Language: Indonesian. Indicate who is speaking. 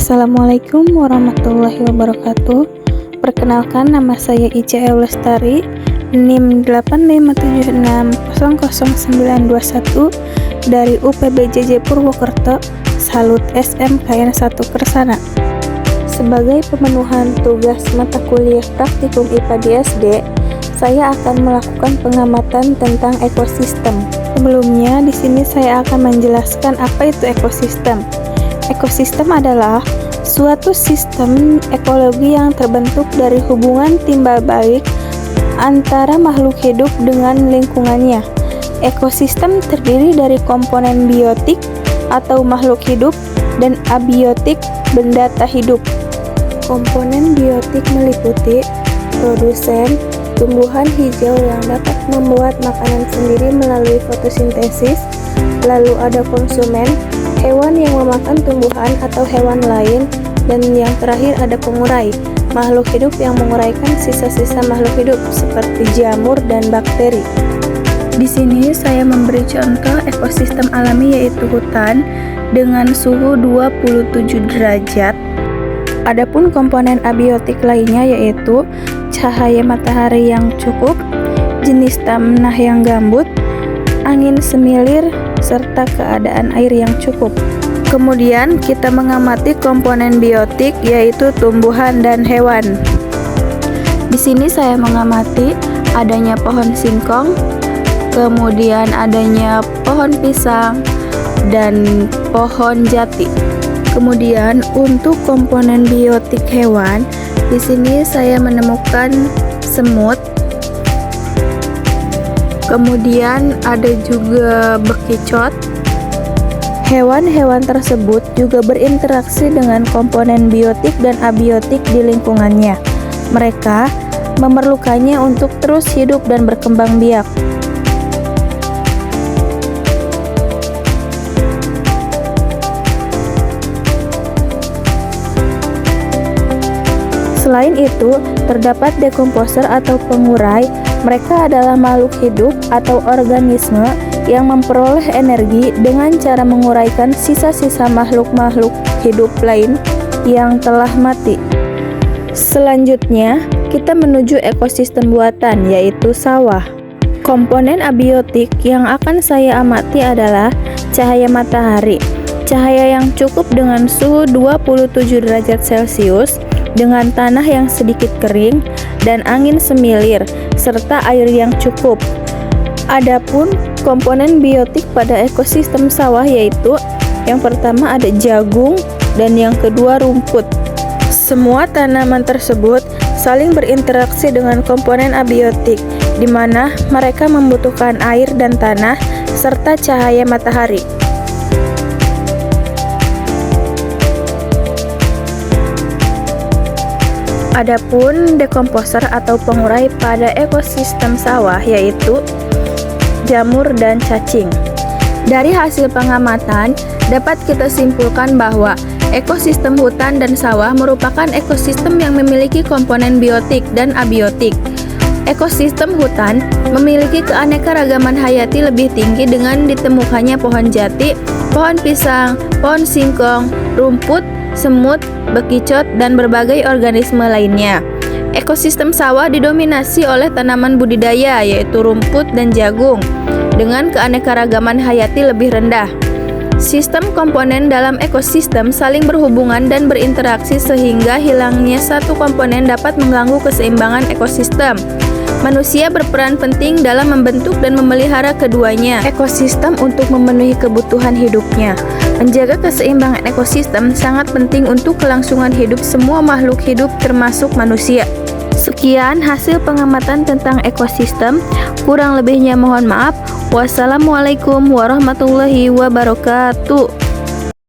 Speaker 1: Assalamualaikum warahmatullahi wabarakatuh. Perkenalkan, nama saya Ica Lestari, NIM 857600921 dari UPBJJ Purwokerto, Salut SMKN 1 Kersana. Sebagai pemenuhan tugas mata kuliah praktikum IPA di SD, saya akan melakukan pengamatan tentang ekosistem. Sebelumnya, di sini saya akan menjelaskan apa itu ekosistem. Ekosistem adalah suatu sistem ekologi yang terbentuk dari hubungan timbal balik antara makhluk hidup dengan lingkungannya. Ekosistem terdiri dari komponen biotik atau makhluk hidup dan abiotik benda tak hidup. Komponen biotik meliputi produsen, tumbuhan hijau yang dapat membuat makanan sendiri melalui fotosintesis, lalu ada konsumen, hewan yang memakan tumbuhan atau hewan lain, dan yang terakhir ada pengurai, makhluk hidup yang menguraikan sisa-sisa makhluk hidup seperti jamur dan bakteri. Di sini saya memberi contoh ekosistem alami yaitu hutan dengan suhu 27 derajat. Adapun komponen abiotik lainnya yaitu cahaya matahari yang cukup, jenis tanah yang gambut, angin semilir, serta keadaan air yang cukup. Kemudian kita mengamati komponen biotik yaitu tumbuhan dan hewan. Di sini saya mengamati adanya pohon singkong, kemudian adanya pohon pisang dan pohon jati. Kemudian untuk komponen biotik hewan, di sini saya menemukan semut. Kemudian ada juga bekicot. Hewan-hewan tersebut juga berinteraksi dengan komponen biotik dan abiotik di lingkungannya. Mereka memerlukannya untuk terus hidup dan berkembang biak. Selain itu, terdapat dekomposer atau pengurai. Mereka adalah makhluk hidup atau organisme yang memperoleh energi dengan cara menguraikan sisa-sisa makhluk-makhluk hidup lain yang telah mati. Selanjutnya, kita menuju ekosistem buatan, yaitu sawah. Komponen abiotik yang akan saya amati adalah cahaya matahari. Cahaya yang cukup dengan suhu 27 derajat Celcius, dengan tanah yang sedikit kering, dan angin semilir, serta air yang cukup. Adapun komponen biotik pada ekosistem sawah yaitu yang pertama ada jagung dan yang kedua rumput. Semua tanaman tersebut saling berinteraksi dengan komponen abiotik, di mana mereka membutuhkan air dan tanah serta cahaya matahari. Adapun dekomposer atau pengurai pada ekosistem sawah yaitu jamur dan cacing. Dari hasil pengamatan, dapat kita simpulkan bahwa ekosistem hutan dan sawah merupakan ekosistem yang memiliki komponen biotik dan abiotik. Ekosistem hutan memiliki keanekaragaman hayati lebih tinggi dengan ditemukannya pohon jati, pohon pisang, pohon singkong, rumput, semut, bekicot, dan berbagai organisme lainnya. Ekosistem sawah didominasi oleh tanaman budidaya yaitu rumput dan jagung dengan keanekaragaman hayati lebih rendah. Sistem komponen dalam ekosistem saling berhubungan dan berinteraksi sehingga hilangnya satu komponen dapat mengganggu keseimbangan ekosistem. Manusia berperan penting dalam membentuk dan memelihara keduanya ekosistem untuk memenuhi kebutuhan hidupnya. Menjaga keseimbangan ekosistem sangat penting untuk kelangsungan hidup semua makhluk hidup termasuk manusia. Sekian hasil pengamatan tentang ekosistem. Kurang lebihnya mohon maaf. Wassalamualaikum warahmatullahi wabarakatuh.